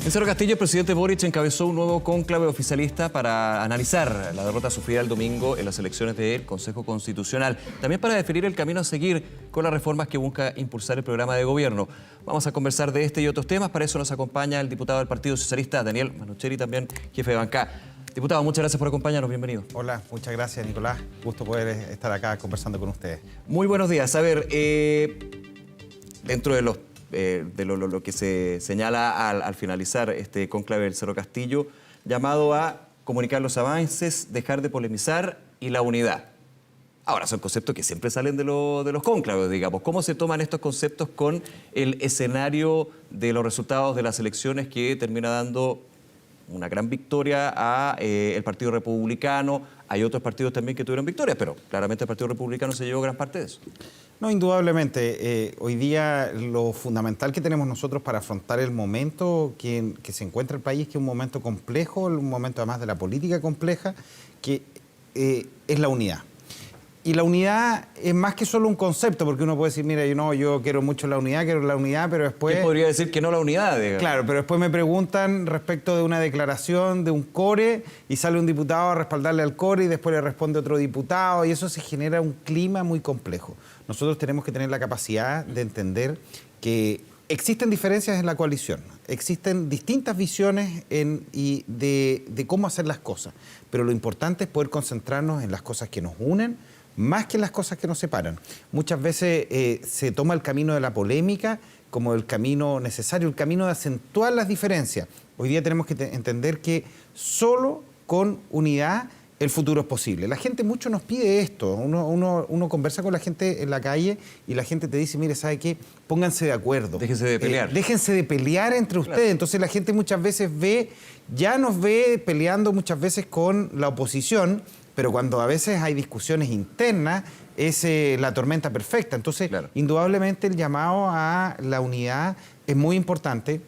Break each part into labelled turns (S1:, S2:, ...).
S1: En Cerro Castillo, el presidente Boric encabezó un nuevo cónclave oficialista para analizar la derrota sufrida el domingo en las elecciones del Consejo Constitucional. También para definir el camino a seguir con las reformas que busca impulsar el programa de gobierno. Vamos a conversar de este y otros temas. Para eso nos acompaña el diputado del Partido Socialista, Daniel Manucheri, también jefe de bancada. Diputado, muchas gracias por acompañarnos. Bienvenido.
S2: Hola, muchas gracias, Nicolás. Gusto poder estar acá conversando con ustedes.
S1: Muy buenos días. A ver, dentro de lo que se señala al finalizar este cónclave del Cerro Castillo, llamado a comunicar los avances, dejar de polemizar y la unidad. Ahora, son conceptos que siempre salen de los cónclaves, digamos. ¿Cómo se toman estos conceptos con el escenario de los resultados de las elecciones que termina dando una gran victoria a el Partido Republicano? Hay otros partidos también que tuvieron victorias, pero claramente el Partido Republicano se llevó gran parte de eso.
S2: No, indudablemente. Hoy día lo fundamental que tenemos nosotros para afrontar el momento que se encuentra el país, que es un momento complejo, un momento además de la política compleja, que es la unidad. Y la unidad es más que solo un concepto, porque uno puede decir, mira, yo quiero mucho la unidad, pero después...
S1: ¿Quién podría decir que no la unidad? Digamos?
S2: Claro, pero después me preguntan respecto de una declaración de un core y sale un diputado a respaldarle al core y después le responde otro diputado y eso se genera un clima muy complejo. Nosotros tenemos que tener la capacidad de entender que existen diferencias en la coalición, existen distintas visiones de cómo hacer las cosas, pero lo importante es poder concentrarnos en las cosas que nos unen, más que en las cosas que nos separan. Muchas veces se toma el camino de la polémica como el camino necesario, el camino de acentuar las diferencias. Hoy día tenemos que entender que solo con unidad el futuro es posible. La gente mucho nos pide esto. Uno conversa con la gente en la calle y la gente te dice, mire, ¿sabe qué? Pónganse de acuerdo.
S1: Déjense de pelear.
S2: Déjense de pelear entre ustedes.
S1: Claro.
S2: Entonces la gente muchas veces ya nos ve peleando muchas veces con la oposición, pero cuando a veces hay discusiones internas, es la tormenta perfecta. Entonces, claro, indudablemente el llamado a la unidad es muy importante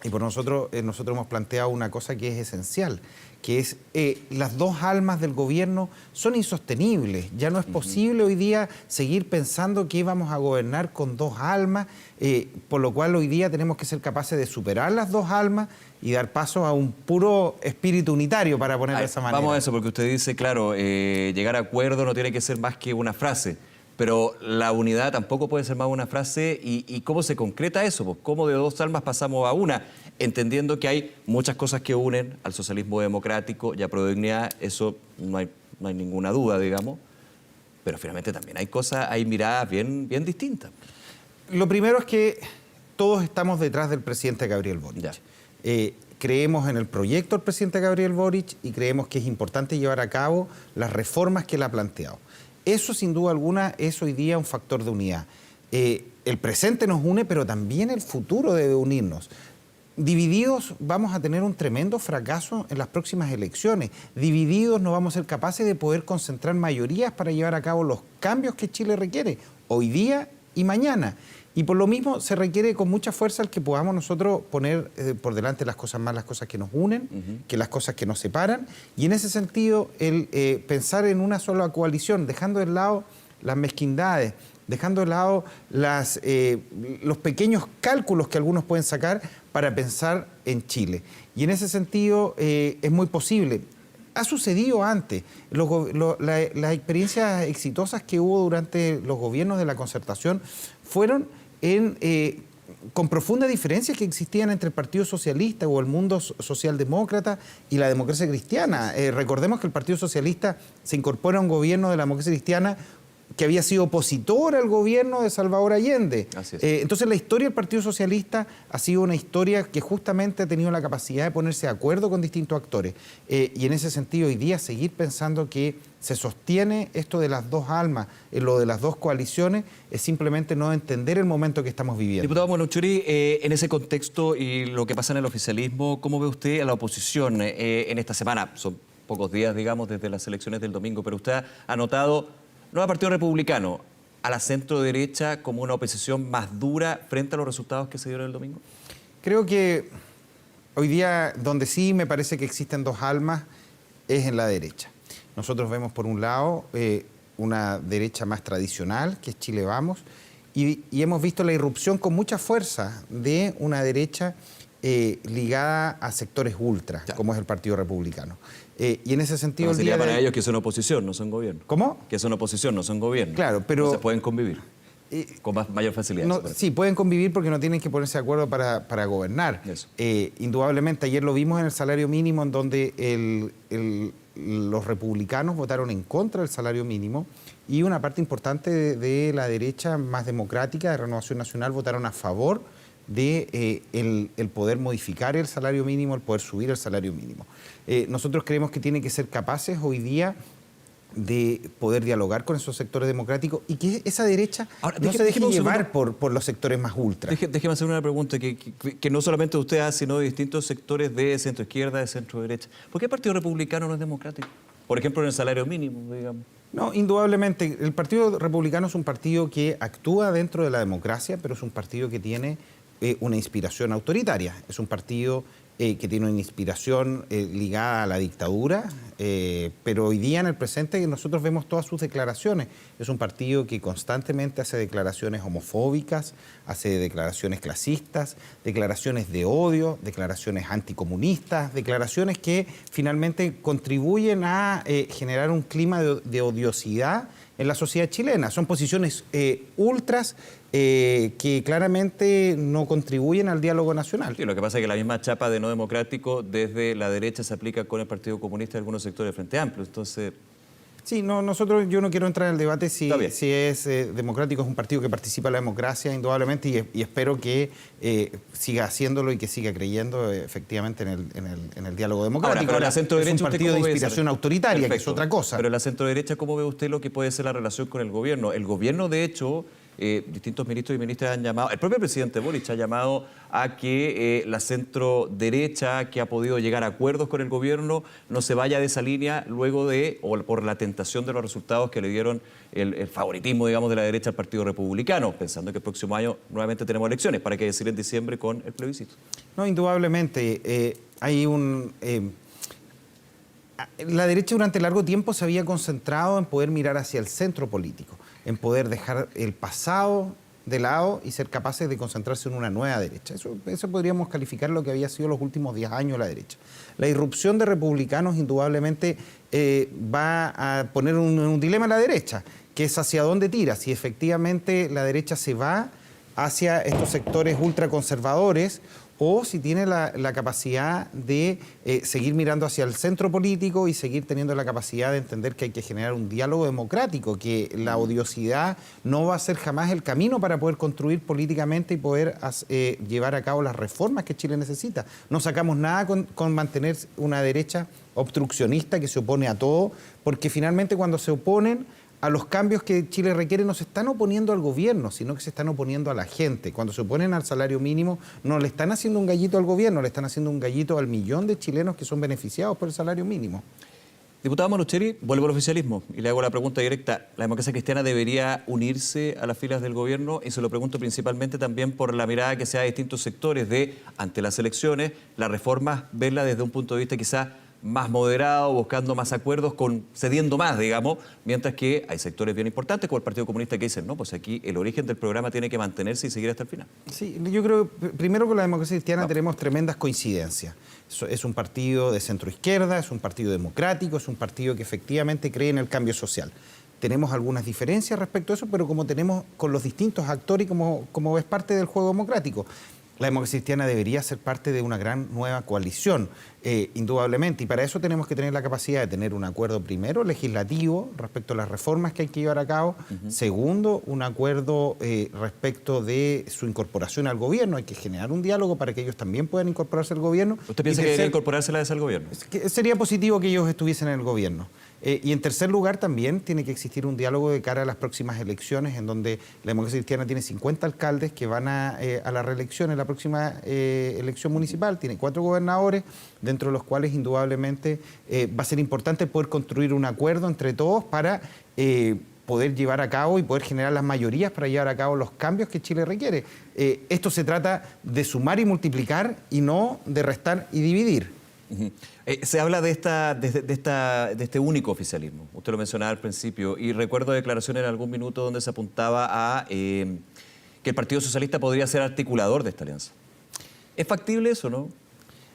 S2: y por nosotros hemos planteado una cosa que es esencial, que es las dos almas del gobierno son insostenibles. Ya no es posible hoy día seguir pensando que íbamos a gobernar con dos almas, por lo cual hoy día tenemos que ser capaces de superar las dos almas y dar paso a un puro espíritu unitario, para ponerlo de esa manera.
S1: Vamos a eso, porque usted dice, claro, llegar a acuerdo no tiene que ser más que una frase, pero la unidad tampoco puede ser más una frase. ¿Y cómo se concreta eso? Pues, ¿cómo de dos almas pasamos a una? Entendiendo que hay muchas cosas que unen al socialismo democrático y a Prodignidad, eso no hay ninguna duda, digamos, pero finalmente también hay miradas bien distintas.
S2: Lo primero es que todos estamos detrás del presidente Gabriel Boric. Creemos en el proyecto del presidente Gabriel Boric y creemos que es importante llevar a cabo las reformas que él ha planteado. Eso, sin duda alguna, es hoy día un factor de unidad. El presente nos une, pero también el futuro debe unirnos. Divididos vamos a tener un tremendo fracaso en las próximas elecciones. Divididos no vamos a ser capaces de poder concentrar mayorías para llevar a cabo los cambios que Chile requiere, hoy día y mañana. Y por lo mismo se requiere con mucha fuerza el que podamos nosotros poner por delante las cosas más, las cosas que nos unen, que las cosas que nos separan. Y en ese sentido, el pensar en una sola coalición, dejando de lado las mezquindades, dejando de lado los pequeños cálculos que algunos pueden sacar para pensar en Chile. Y en ese sentido es muy posible. Ha sucedido antes. Las experiencias exitosas que hubo durante los gobiernos de la concertación fueron con profundas diferencias que existían entre el Partido Socialista o el mundo socialdemócrata y la democracia cristiana. Recordemos que el Partido Socialista se incorpora a un gobierno de la democracia cristiana que había sido opositor al gobierno de Salvador Allende. Entonces la historia del Partido Socialista ha sido una historia que justamente ha tenido la capacidad de ponerse de acuerdo con distintos actores. Y en ese sentido hoy día seguir pensando que se sostiene esto de las dos almas, lo de las dos coaliciones, es simplemente no entender el momento que estamos viviendo.
S1: Diputado Manucheri, en ese contexto y lo que pasa en el oficialismo, ¿cómo ve usted a la oposición en esta semana? Son pocos días, digamos, desde las elecciones del domingo, pero usted ha notado no al Partido Republicano, a la centro-derecha como una oposición más dura frente a los resultados que se dieron el domingo?
S2: Creo que hoy día donde sí me parece que existen dos almas es en la derecha. Nosotros vemos por un lado una derecha más tradicional, que es Chile Vamos, y hemos visto la irrupción con mucha fuerza de una derecha ligada a sectores ultra, como es el Partido Republicano. Y en ese sentido...
S1: Sería para ellos que son oposición, no son gobierno.
S2: ¿Cómo?
S1: Que son oposición, no son gobierno.
S2: Claro, pero...
S1: Entonces pueden convivir con mayor facilidad.
S2: No, sí, pueden convivir porque no tienen que ponerse de acuerdo para gobernar. Indudablemente, ayer lo vimos en el salario mínimo, en donde los republicanos votaron en contra del salario mínimo y una parte importante de la derecha más democrática, de Renovación Nacional, votaron a favor de el poder modificar el salario mínimo, el poder subir el salario mínimo. Nosotros creemos que tienen que ser capaces hoy día de poder dialogar con esos sectores democráticos y que esa derecha no se deje llevar por los sectores más ultra.
S1: Déjeme hacer una pregunta que no solamente usted hace, sino de distintos sectores de centro izquierda, de centro derecha. ¿Por qué el Partido Republicano no es democrático? Por ejemplo, en el salario mínimo, digamos.
S2: No, indudablemente. El Partido Republicano es un partido que actúa dentro de la democracia, pero es un partido que tiene una inspiración autoritaria. Es un partido que tiene una inspiración ligada a la dictadura, pero hoy día en el presente nosotros vemos todas sus declaraciones. Es un partido que constantemente hace declaraciones homofóbicas, hace declaraciones clasistas, declaraciones de odio, declaraciones anticomunistas, declaraciones que finalmente contribuyen a generar un clima de odiosidad en la sociedad chilena. Son posiciones ultras que claramente no contribuyen al diálogo nacional.
S1: Sí, lo que pasa es que la misma chapa de no democrático desde la derecha se aplica con el Partido Comunista y algunos sectores del Frente Amplio. Entonces...
S2: Sí, yo no quiero entrar en el debate si es democrático, es un partido que participa en la democracia, indudablemente, y espero que siga haciéndolo y que siga creyendo efectivamente en el diálogo democrático.
S1: Ahora,
S2: es un partido de inspiración autoritaria,
S1: perfecto,
S2: que es otra cosa.
S1: Pero en la centro-derecha, ¿cómo ve usted lo que puede ser la relación con el gobierno? El gobierno, de hecho... distintos ministros y ministras han llamado, el propio presidente Boric ha llamado a que la centro derecha, que ha podido llegar a acuerdos con el gobierno, no se vaya de esa línea luego o por la tentación de los resultados que le dieron el favoritismo, digamos, de la derecha al Partido Republicano, pensando que el próximo año nuevamente tenemos elecciones, para qué decir en diciembre con el plebiscito.
S2: No, indudablemente, la derecha durante largo tiempo se había concentrado en poder mirar hacia el centro político, en poder dejar el pasado de lado y ser capaces de concentrarse en una nueva derecha. Eso podríamos calificar lo que había sido los últimos 10 años de la derecha. La irrupción de republicanos indudablemente va a poner un dilema a la derecha, que es hacia dónde tira, si efectivamente la derecha se va hacia estos sectores ultraconservadores o si tiene la capacidad de seguir mirando hacia el centro político y seguir teniendo la capacidad de entender que hay que generar un diálogo democrático, que la odiosidad no va a ser jamás el camino para poder construir políticamente y poder llevar a cabo las reformas que Chile necesita. No sacamos nada con mantener una derecha obstruccionista que se opone a todo, porque finalmente cuando se oponen a los cambios que Chile requiere no se están oponiendo al gobierno, sino que se están oponiendo a la gente. Cuando se oponen al salario mínimo, no le están haciendo un gallito al gobierno, le están haciendo un gallito al millón de chilenos que son beneficiados por el salario mínimo.
S1: Diputado Manucheri, vuelvo al oficialismo y le hago la pregunta directa. ¿La democracia cristiana debería unirse a las filas del gobierno? Y se lo pregunto principalmente también por la mirada que se da de distintos sectores ante las elecciones, las reformas, verla desde un punto de vista quizás más moderado, buscando más acuerdos, cediendo más, digamos, mientras que hay sectores bien importantes como el Partido Comunista que dicen, no, pues aquí el origen del programa tiene que mantenerse y seguir hasta el final. Sí,
S2: yo creo que primero con la democracia cristiana tenemos tremendas coincidencias. Es un partido de centro izquierda, es un partido democrático, es un partido que efectivamente cree en el cambio social. Tenemos algunas diferencias respecto a eso, pero como tenemos con los distintos actores y como es parte del juego democrático. La democracia cristiana debería ser parte de una gran nueva coalición, indudablemente, y para eso tenemos que tener la capacidad de tener un acuerdo primero legislativo respecto a las reformas que hay que llevar a cabo, segundo, un acuerdo respecto de su incorporación al gobierno, hay que generar un diálogo para que ellos también puedan incorporarse al gobierno.
S1: ¿Usted piensa que debería incorporársela al gobierno?
S2: Sería positivo que ellos estuviesen en el gobierno. Y en tercer lugar también tiene que existir un diálogo de cara a las próximas elecciones en donde la democracia cristiana tiene 50 alcaldes que van a la reelección en la próxima elección municipal, tiene 4 gobernadores, dentro de los cuales indudablemente va a ser importante poder construir un acuerdo entre todos para poder llevar a cabo y poder generar las mayorías para llevar a cabo los cambios que Chile requiere. Esto se trata de sumar y multiplicar y no de restar y dividir.
S1: Se habla de este único oficialismo, usted lo mencionaba al principio, y recuerdo declaraciones en algún minuto donde se apuntaba a que el Partido Socialista podría ser articulador de esta alianza. ¿Es factible eso, no?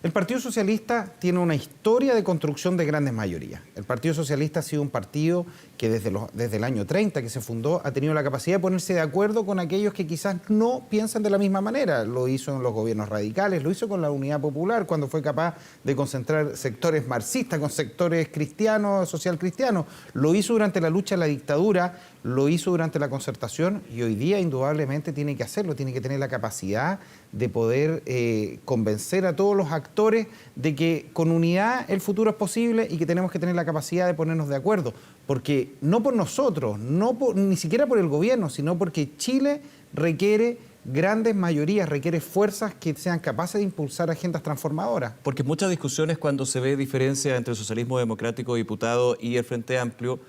S2: El Partido Socialista tiene una historia de construcción de grandes mayorías. El Partido Socialista ha sido un partido que desde el año 30 que se fundó ha tenido la capacidad de ponerse de acuerdo con aquellos que quizás no piensan de la misma manera. Lo hizo en los gobiernos radicales, lo hizo con la Unidad Popular cuando fue capaz de concentrar sectores marxistas con sectores cristianos, social cristianos. Lo hizo durante la lucha a la dictadura, lo hizo durante la concertación y hoy día indudablemente tiene que hacerlo, tiene que tener la capacidad de poder convencer a todos los actores de que con unidad el futuro es posible y que tenemos que tener la capacidad de ponernos de acuerdo. Porque no por nosotros, ni siquiera por el gobierno, sino porque Chile requiere grandes mayorías, requiere fuerzas que sean capaces de impulsar agendas transformadoras.
S1: Porque en muchas discusiones cuando se ve diferencia entre el socialismo democrático diputado y el Frente Amplio,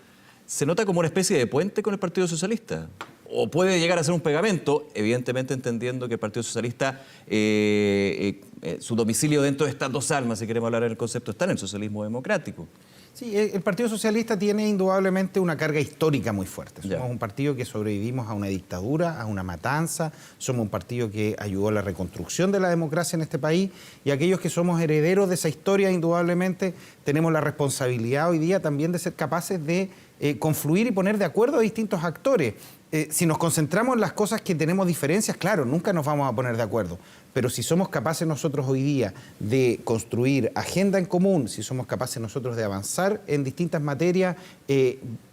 S1: se nota como una especie de puente con el Partido Socialista. O puede llegar a ser un pegamento, evidentemente entendiendo que el Partido Socialista, su domicilio dentro de estas dos almas, si queremos hablar en el concepto, está en el socialismo democrático.
S2: Sí, el Partido Socialista tiene indudablemente una carga histórica muy fuerte. Somos un partido que sobrevivimos a una dictadura, a una matanza, somos un partido que ayudó a la reconstrucción de la democracia en este país y aquellos que somos herederos de esa historia, indudablemente, tenemos la responsabilidad hoy día también de ser capaces de confluir y poner de acuerdo a distintos actores. Si nos concentramos en las cosas que tenemos diferencias, claro, nunca nos vamos a poner de acuerdo. Pero si somos capaces nosotros hoy día de construir agenda en común, si somos capaces nosotros de avanzar en distintas materias,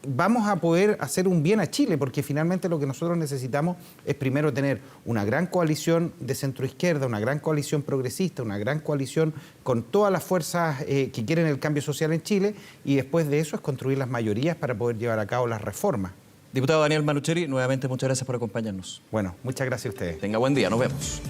S2: vamos a poder hacer un bien a Chile, porque finalmente lo que nosotros necesitamos es primero tener una gran coalición de centroizquierda, una gran coalición progresista, una gran coalición con todas las fuerzas que quieren el cambio social en Chile, y después de eso es construir las mayorías para poder llevar a cabo las reformas.
S1: Diputado Daniel Manucheri, nuevamente muchas gracias por acompañarnos.
S2: Bueno, muchas gracias a ustedes.
S1: Tenga buen día, nos vemos.